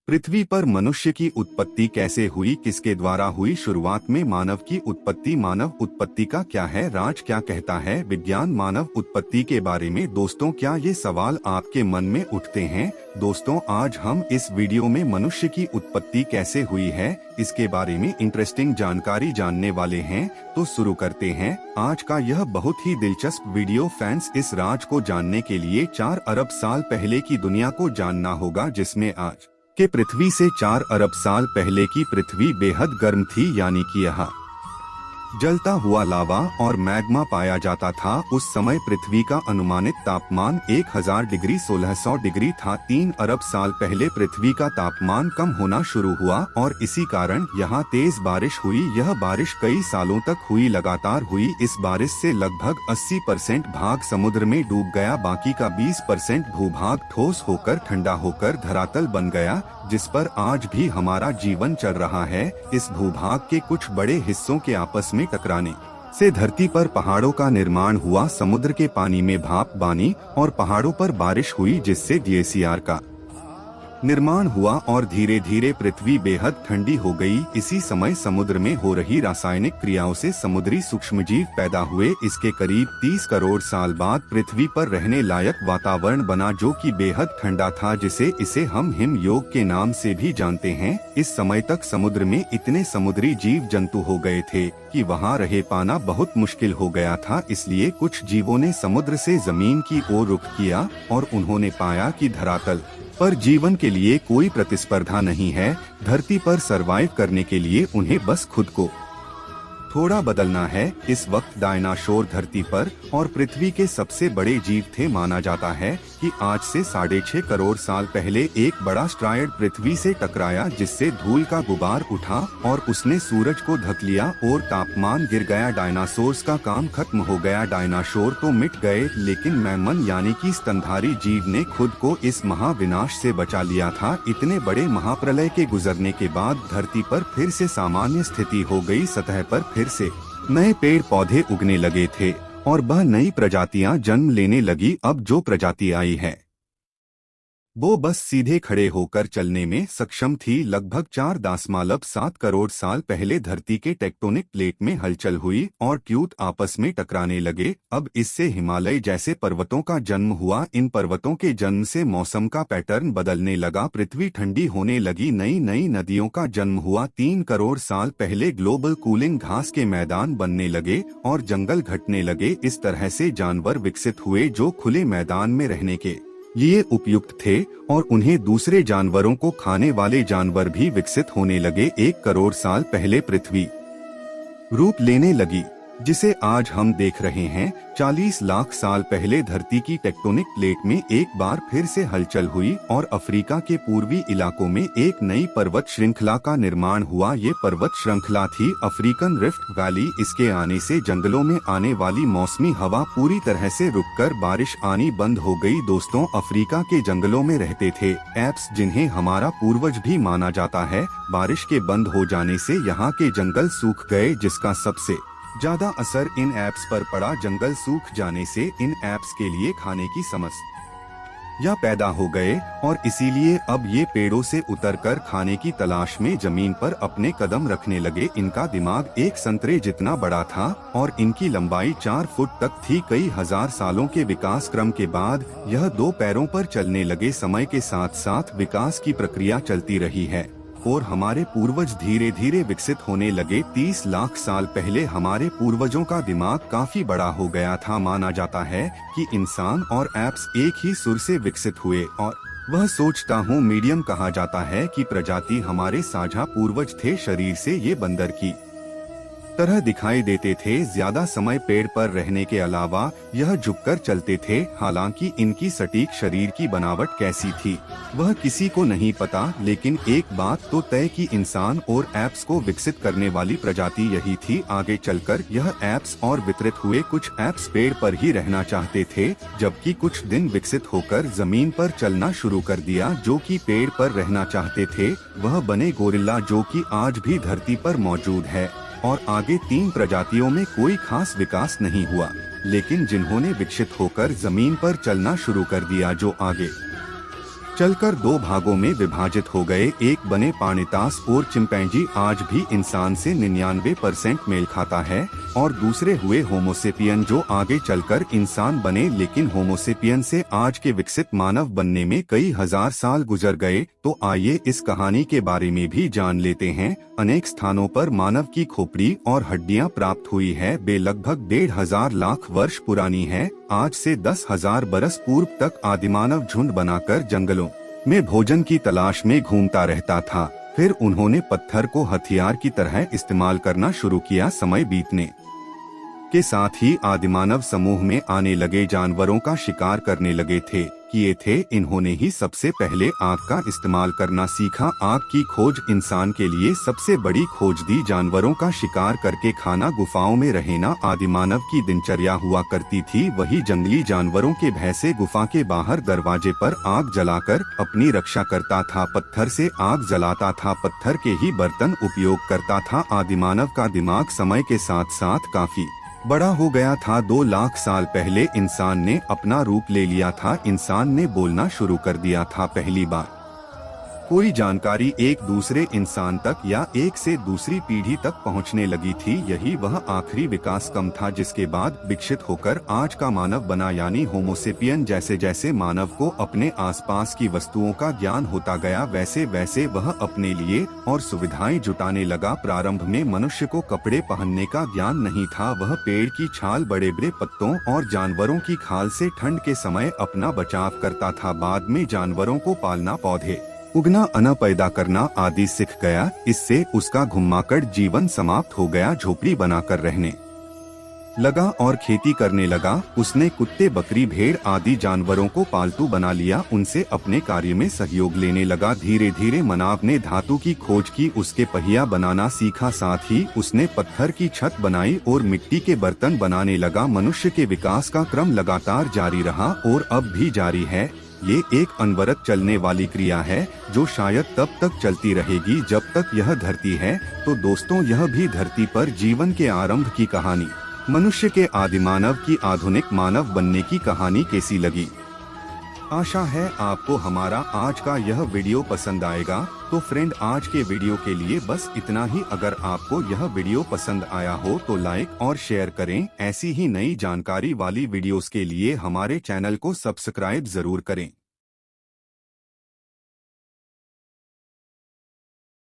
पृथ्वी पर मनुष्य की उत्पत्ति कैसे हुई, किसके द्वारा हुई, शुरुआत में मानव की उत्पत्ति। मानव उत्पत्ति का क्या है राज, क्या कहता है विज्ञान मानव उत्पत्ति के बारे में। दोस्तों, क्या ये सवाल आपके मन में उठते हैं? दोस्तों, आज हम इस वीडियो में मनुष्य की उत्पत्ति कैसे हुई है इसके बारे में इंटरेस्टिंग जानकारी जानने वाले हैं। तो शुरू करते हैं आज का यह बहुत ही दिलचस्प वीडियो। फैंस, इस राज को जानने के लिए 4 अरब साल पहले की दुनिया को जानना होगा, जिसमें आज के पृथ्वी से 4 अरब साल पहले की पृथ्वी बेहद गर्म थी, यानी कि यहाँ जलता हुआ लावा और मैग्मा पाया जाता था। उस समय पृथ्वी का अनुमानित तापमान 1000 डिग्री 1600 डिग्री था। 3 अरब साल पहले पृथ्वी का तापमान कम होना शुरू हुआ और इसी कारण यहाँ तेज बारिश हुई। यह बारिश कई सालों तक हुई, लगातार हुई। इस बारिश से लगभग 80% भाग समुद्र में डूब गया, बाकी का 20% भूभाग ठोस होकर ठंडा होकर धरातल बन गया, जिस पर आज भी हमारा जीवन चल रहा है। इस भूभाग के कुछ बड़े हिस्सों के आपस में टकराने से धरती पर पहाड़ों का निर्माण हुआ। समुद्र के पानी में भाप बनी और पहाड़ों पर बारिश हुई, जिससे ग्लेशियर का निर्माण हुआ और धीरे धीरे पृथ्वी बेहद ठंडी हो गई। इसी समय समुद्र में हो रही रासायनिक क्रियाओं से समुद्री सूक्ष्मजीव पैदा हुए। इसके करीब 30 करोड़ साल बाद पृथ्वी पर रहने लायक वातावरण बना, जो कि बेहद ठंडा था, इसे हम हिमयोग के नाम से भी जानते हैं। इस समय तक समुद्र में इतने समुद्री जीव जंतु हो गए थे कि वहाँ रह पाना बहुत मुश्किल हो गया था। इसलिए कुछ जीवों ने समुद्र से जमीन की ओर रुख किया और उन्होंने पाया कि धरातल पर जीवन के लिए कोई प्रतिस्पर्धा नहीं है। धरती पर सरवाइव करने के लिए उन्हें बस खुद को थोड़ा बदलना है। इस वक्त डायनासोर धरती पर और पृथ्वी के सबसे बड़े जीव थे। माना जाता है कि आज से 6.5 करोड़ साल पहले एक बड़ा एस्टेरॉयड पृथ्वी से टकराया, जिससे धूल का गुबार उठा और उसने सूरज को ढक लिया और तापमान गिर गया। डायनासोर्स का काम खत्म हो गया। डायनासोर तो मिट गए, लेकिन मैमन यानी कि स्तनधारी जीव ने खुद को इस महाविनाश से बचा लिया था। इतने बड़े महाप्रलय के गुजरने के बाद धरती पर फिर से सामान्य स्थिति हो गई। सतह पर फिर से नए पेड़ पौधे उगने लगे थे और वह नई प्रजातियां जन्म लेने लगी। अब जो प्रजाति आई है वो बस सीधे खड़े होकर चलने में सक्षम थी। लगभग 4.7 करोड़ साल पहले धरती के टेक्टोनिक प्लेट में हलचल हुई और ट्यूट आपस में टकराने लगे। अब इससे हिमालय जैसे पर्वतों का जन्म हुआ। इन पर्वतों के जन्म से मौसम का पैटर्न बदलने लगा, पृथ्वी ठंडी होने लगी, नई नई नदियों का जन्म हुआ। 3 करोड़ साल पहले ग्लोबल कूलिंग, घास के मैदान बनने लगे और जंगल घटने लगे। इस तरह से जानवर विकसित हुए जो खुले मैदान में रहने के लिए उपयुक्त थे और उन्हें दूसरे जानवरों को खाने वाले जानवर भी विकसित होने लगे। 1 करोड़ साल पहले पृथ्वी रूप लेने लगी, जिसे आज हम देख रहे हैं। 40 लाख साल पहले धरती की टेक्टोनिक प्लेट में एक बार फिर से हलचल हुई और अफ्रीका के पूर्वी इलाकों में एक नई पर्वत श्रृंखला का निर्माण हुआ। ये पर्वत श्रृंखला थी अफ्रीकन रिफ्ट वैली। इसके आने से जंगलों में आने वाली मौसमी हवा पूरी तरह से रुककर बारिश आनी बंद हो गई। दोस्तों, अफ्रीका के जंगलों में रहते थे एप्स, जिन्हें हमारा पूर्वज भी माना जाता है। बारिश के बंद हो जाने से यहाँ के जंगल सूख गए, जिसका सबसे ज्यादा असर इन एप्स पर पड़ा। जंगल सूख जाने से इन एप्स के लिए खाने की समस्या पैदा हो गए और इसीलिए अब ये पेड़ों से उतरकर खाने की तलाश में जमीन पर अपने कदम रखने लगे। इनका दिमाग एक संतरे जितना बड़ा था और इनकी लंबाई 4 फुट तक थी। कई हजार सालों के विकास क्रम के बाद यह 2 पैरों पर चलने लगे। समय के साथ साथ विकास की प्रक्रिया चलती रही है और हमारे पूर्वज धीरे धीरे विकसित होने लगे। 30 लाख साल पहले हमारे पूर्वजों का दिमाग काफी बड़ा हो गया था। माना जाता है कि इंसान और एप्स एक ही सुर से विकसित हुए और वह सोचता हूँ मीडियम कहा जाता है कि प्रजाति हमारे साझा पूर्वज थे। शरीर से ये बंदर की तरह दिखाई देते थे। ज्यादा समय पेड़ पर रहने के अलावा यह झुककर चलते थे। हालांकि इनकी सटीक शरीर की बनावट कैसी थी वह किसी को नहीं पता, लेकिन एक बात तो तय कि इंसान और एप्स को विकसित करने वाली प्रजाति यही थी। आगे चलकर यह एप्स और वितरित हुए। कुछ एप्स पेड़ पर ही रहना चाहते थे, जबकि कुछ दिन विकसित होकर जमीन पर चलना शुरू कर दिया। जो कि पेड़ पर रहना चाहते थे वह बने गोरिल्ला, जो कि आज भी धरती पर मौजूद है। और आगे 3 प्रजातियों में कोई खास विकास नहीं हुआ, लेकिन जिन्होंने विकसित होकर जमीन पर चलना शुरू कर दिया, जो आगे चलकर दो भागों में विभाजित हो गए। एक बने पाणितास और चिंपैंजी आज भी इंसान से 99% मेल खाता है, और दूसरे हुए होमोसेपियन जो आगे चलकर इंसान बने, लेकिन होमोसेपियन से आज के विकसित मानव बनने में कई हजार साल गुजर गए। तो आइए इस कहानी के बारे में भी जान लेते हैं। अनेक स्थानों पर मानव की खोपड़ी और हड्डियां प्राप्त हुई है। वे लगभग 1,500 लाख वर्ष पुरानी है। आज से 10,000 बरस पूर्व तक आदिमानव झुंड बनाकर जंगलों में भोजन की तलाश में घूमता रहता था। फिर उन्होंने पत्थर को हथियार की तरह इस्तेमाल करना शुरू किया। समय बीतने के साथ ही आदिमानव समूह में आने लगे जानवरों का शिकार करने लगे थे। इन्होंने ही सबसे पहले आग का इस्तेमाल करना सीखा। आग की खोज इंसान के लिए सबसे बड़ी खोज दी। जानवरों का शिकार करके खाना, गुफाओं में रहना आदिमानव की दिनचर्या हुआ करती थी। वही जंगली जानवरों के भय से गुफा के बाहर दरवाजे पर आग जलाकर अपनी रक्षा करता था। पत्थर से आग जलाता था, पत्थर के ही बर्तन उपयोग करता था। आदिमानव का दिमाग समय के साथ साथ काफी बड़ा हो गया था। 2 लाख साल पहले इंसान ने अपना रूप ले लिया था। इंसान ने बोलना शुरू कर दिया था। पहली बार कोई जानकारी एक दूसरे इंसान तक या एक से दूसरी पीढ़ी तक पहुंचने लगी थी। यही वह आखिरी विकास क्रम था जिसके बाद विकसित होकर आज का मानव बना, यानी होमोसेपियन। जैसे जैसे मानव को अपने आसपास की वस्तुओं का ज्ञान होता गया, वैसे वैसे वह अपने लिए और सुविधाएं जुटाने लगा। प्रारंभ में मनुष्य को कपड़े पहनने का ज्ञान नहीं था। वह पेड़ की छाल, बड़े बड़े पत्तों और जानवरों की खाल से ठंड के समय अपना बचाव करता था। बाद में जानवरों को पालना, पौधे उगना, अन्न पैदा करना आदि सीख गया। इससे उसका घुमाकड़ जीवन समाप्त हो गया। झोपड़ी बनाकर रहने लगा और खेती करने लगा। उसने कुत्ते, बकरी, भेड़ आदि जानवरों को पालतू बना लिया। उनसे अपने कार्य में सहयोग लेने लगा। धीरे धीरे मानव ने धातु की खोज की, उसके पहिया बनाना सीखा। साथ ही उसने पत्थर की छत बनाई और मिट्टी के बर्तन बनाने लगा। मनुष्य के विकास का क्रम लगातार जारी रहा और अब भी जारी है। ये एक अनवरत चलने वाली क्रिया है जो शायद तब तक चलती रहेगी जब तक यह धरती है। तो दोस्तों, यह भी धरती पर जीवन के आरंभ की कहानी, मनुष्य के आदिमानव की आधुनिक मानव बनने की कहानी कैसी लगी? आशा है आपको हमारा आज का यह वीडियो पसंद आएगा। तो फ्रेंड, आज के वीडियो के लिए बस इतना ही। अगर आपको यह वीडियो पसंद आया हो तो लाइक और शेयर करें। ऐसी ही नई जानकारी वाली वीडियोस के लिए हमारे चैनल को सब्सक्राइब जरूर करें।